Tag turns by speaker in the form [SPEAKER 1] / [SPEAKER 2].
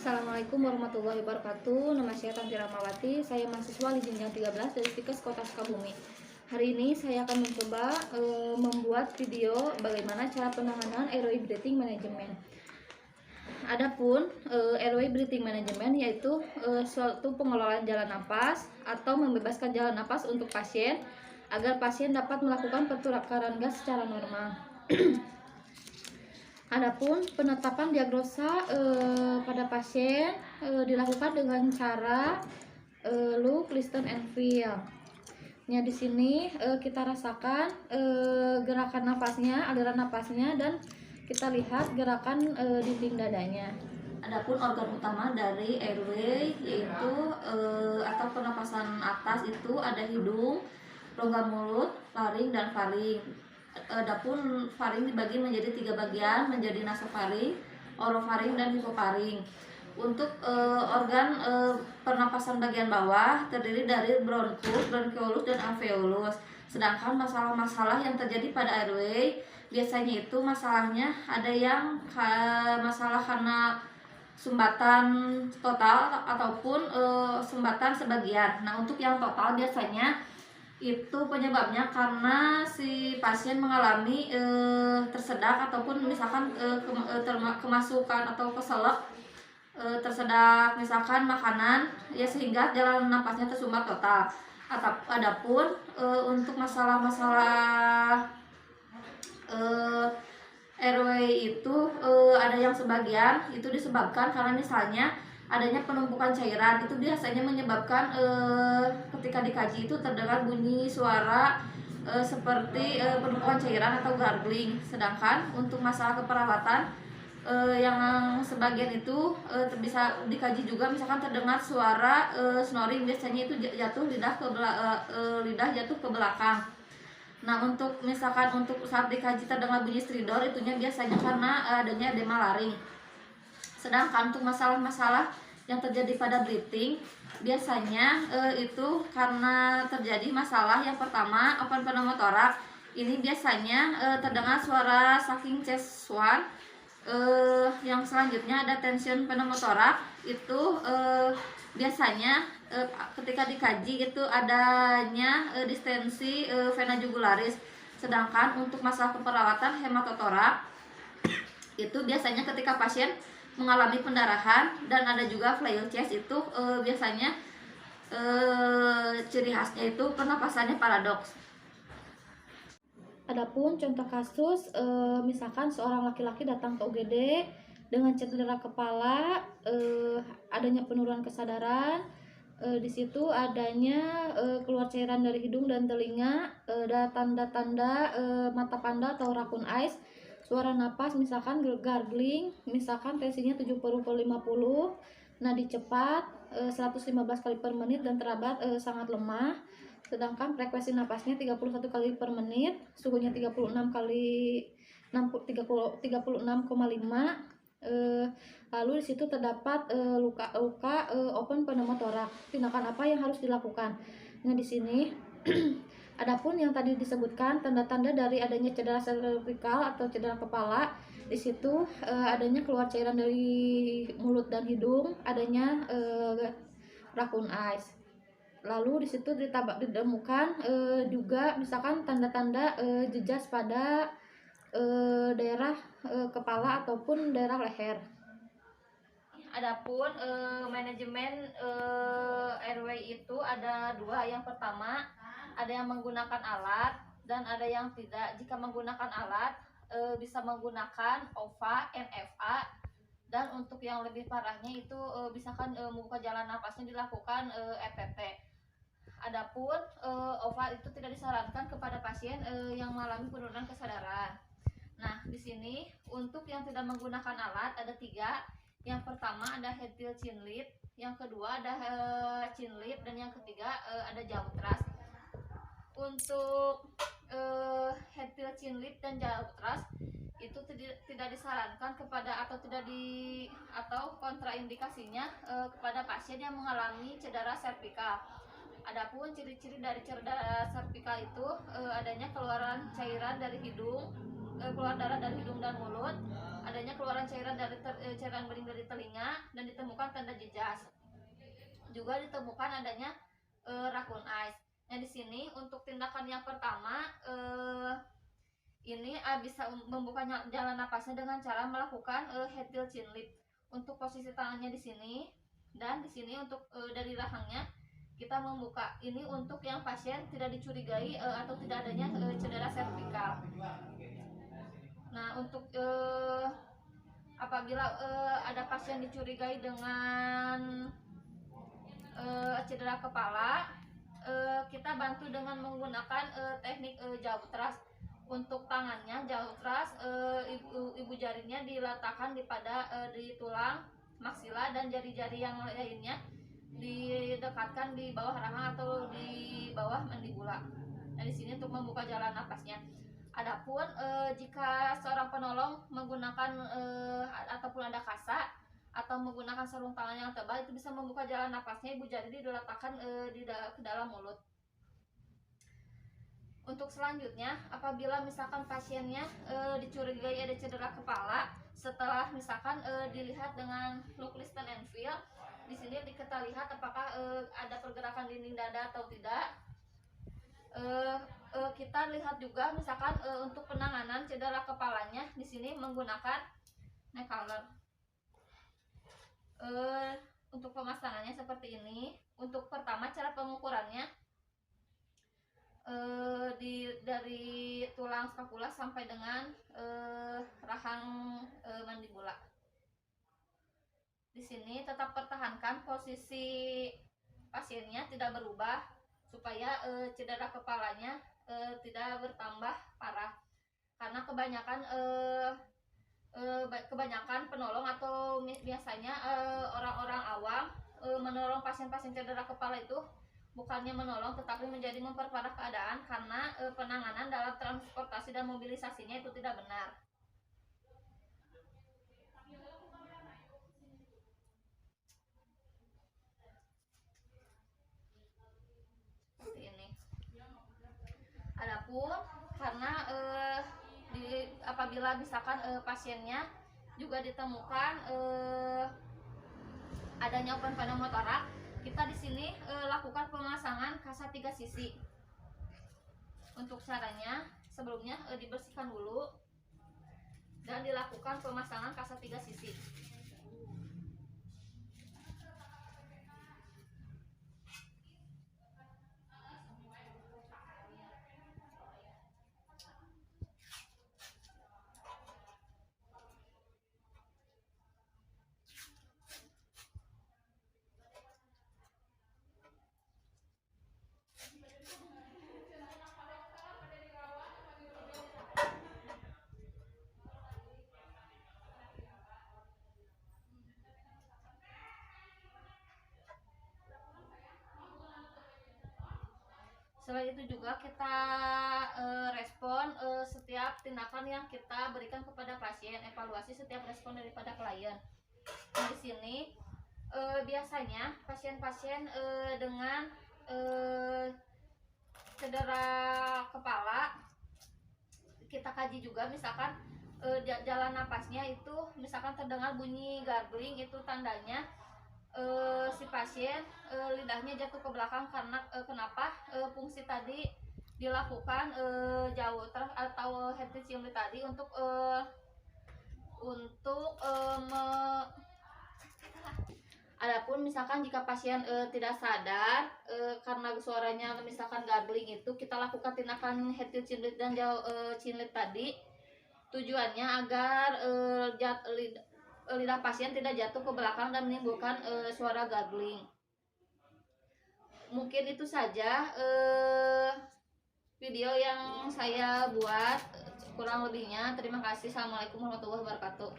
[SPEAKER 1] Assalamualaikum warahmatullahi wabarakatuh. Nama saya Tanti Ramawati. Saya mahasiswa di jenjang 13 dari Stikes Kota Sukabumi. Hari ini saya akan mencoba membuat video bagaimana cara penanganan airway breathing management. Adapun airway breathing management yaitu suatu pengelolaan jalan napas atau membebaskan jalan napas untuk pasien agar pasien dapat melakukan pertukaran gas secara normal. Adapun penetapan diagnosa pada pasien dilakukan dengan cara look, listen, and feel. Nah, di sini kita rasakan gerakan nafasnya, aliran nafasnya, dan kita lihat gerakan dinding dadanya. Adapun organ utama dari airway yaitu atau pernapasan atas itu ada hidung, rongga mulut, laring, dan faring. Adapun faring dibagi menjadi 3 bagian, menjadi nasofaring, orofaring, dan hipofaring. Untuk organ pernapasan bagian bawah terdiri dari bronkus, bronchiolus, dan alveolus. Sedangkan masalah-masalah yang terjadi pada airway biasanya itu masalahnya ada yang masalah karena sumbatan total ataupun sumbatan sebagian. Nah, untuk yang total biasanya itu penyebabnya karena si pasien mengalami tersedak ataupun misalkan kemasukan atau keselak tersedak misalkan makanan ya, sehingga jalan napasnya tersumbat total. Adapun untuk masalah-masalah airway itu ada yang sebagian itu disebabkan karena misalnya adanya penumpukan cairan. Itu biasanya menyebabkan ketika dikaji itu terdengar bunyi suara seperti penumpukan cairan atau gargling. Sedangkan untuk masalah keperawatan yang sebagian itu bisa dikaji juga, misalkan terdengar suara snoring, biasanya itu jatuh lidah jatuh ke belakang. Nah, untuk misalkan untuk saat dikaji terdengar bunyi stridor, itunya biasanya karena adanya edema laring. Sedangkan untuk masalah-masalah yang terjadi pada breathing biasanya itu karena terjadi masalah yang pertama open pneumotoraks. Ini biasanya terdengar suara sucking chest one. Yang selanjutnya ada tension pneumotoraks. Itu biasanya ketika dikaji itu adanya distensi vena jugularis. Sedangkan untuk masalah keperawatan hematotoraks itu biasanya ketika pasien mengalami pendarahan, dan ada juga flail chest. Itu biasanya ciri khasnya itu pernapasannya paradoks. Adapun contoh kasus misalkan seorang laki-laki datang ke UGD dengan cedera kepala, adanya penurunan kesadaran, di situ adanya keluar cairan dari hidung dan telinga, ada tanda-tanda mata panda atau raccoon eyes, suara napas misalkan gargling, misalkan tensinya 70/50, nadi cepat 115 kali per menit dan terabat sangat lemah. Sedangkan frekuensi napasnya 31 kali per menit, suhunya 36 kali 36,5. Lalu di situ terdapat luka-luka open pneumotoraks. Tindakan apa yang harus dilakukan? Nah, di sini adapun yang tadi disebutkan tanda-tanda dari adanya cedera servikal atau cedera kepala, di situ adanya keluar cairan dari mulut dan hidung, adanya raccoon eyes. Lalu di situ ditemukan juga misalkan tanda-tanda jejas pada daerah kepala ataupun daerah leher. Adapun manajemen airway itu ada dua. Yang pertama ada yang menggunakan alat dan ada yang tidak. Jika menggunakan alat bisa menggunakan OVA, NFA, dan untuk yang lebih parahnya itu misalkan membuka jalan napasnya dilakukan ETT. Adapun OVA itu tidak disarankan kepada pasien yang mengalami penurunan kesadaran. Nah, di sini untuk yang tidak menggunakan alat ada 3. Yang pertama ada head tilt chin lift, yang kedua ada chin lift, dan yang ketiga ada jaw thrust. Untuk head tilt chin lift dan jaw thrust itu tidak disarankan kepada atau kontraindikasinya kepada pasien yang mengalami cedera servikal. Adapun ciri-ciri dari cedera servikal itu adanya keluaran cairan dari hidung, keluar darah dari hidung dan mulut, adanya keluaran cairan bening dari telinga, dan ditemukan tanda jejak. Juga ditemukan adanya raccoon eyes. Nah, di sini untuk tindakan yang pertama ini bisa membuka jalan napasnya dengan cara melakukan head tilt chin lift. Untuk posisi tangannya di sini dan di sini untuk dari rahangnya kita membuka ini untuk yang pasien tidak dicurigai atau tidak adanya cedera servikal. Nah, untuk apabila ada pasien dicurigai dengan cedera kepala, kita bantu dengan menggunakan teknik jauh thrust. Untuk tangannya jauh thrust, ibu jarinya diletakkan di tulang maksila dan jari-jari yang lainnya didekatkan di bawah rahang atau di bawah mandibula. Nah, di sini untuk membuka jalan napasnya. Adapun jika seorang penolong menggunakan ataupun ada kasa atau menggunakan sarung tangan yang tebal, itu bisa membuka jalan napasnya. Ibu jari diletakkan ke dalam mulut. Untuk selanjutnya, apabila misalkan pasiennya dicurigai ada cedera kepala, setelah misalkan dilihat dengan look, listen, and feel, di sini kita lihat apakah ada pergerakan dinding dada atau tidak. Kita lihat juga misalkan untuk penanganan cedera kepalanya di sini menggunakan neck collar. Untuk pemasangannya seperti ini. Untuk pertama, cara pengukurannya dari tulang scapula sampai dengan rahang mandibula. Di sini tetap pertahankan posisi pasiennya tidak berubah supaya cedera kepalanya tidak bertambah parah. Karena kebanyakan penolong atau biasanya orang-orang awam menolong pasien-pasien cedera kepala itu bukannya menolong tetapi menjadi memperparah keadaan karena penanganan dalam transportasi dan mobilisasinya itu tidak benar. Seperti ini. Adapun karena apabila misalkan pasiennya juga ditemukan adanya open pneumotorak, kita di sini lakukan pemasangan kasa 3 sisi. Untuk caranya, sebelumnya dibersihkan dulu dan dilakukan pemasangan kasa 3 sisi. Selain itu juga kita respon setiap tindakan yang kita berikan kepada pasien, evaluasi setiap respon daripada klien. Nah, di sini biasanya pasien-pasien dengan cedera kepala kita kaji juga, misalkan jalan napasnya itu misalkan terdengar bunyi gargling, itu tandanya si pasien lidahnya jatuh ke belakang. Karena kenapa fungsi tadi dilakukan jauh atau head chin lift tadi untuk adapun misalkan jika pasien tidak sadar karena suaranya misalkan gargling, itu kita lakukan tindakan head chin lift dan chin lift tadi. Tujuannya agar lidah pasien tidak jatuh ke belakang dan menimbulkan suara gargling. Mungkin itu saja video yang saya buat, kurang lebihnya terima kasih. Assalamualaikum warahmatullahi wabarakatuh.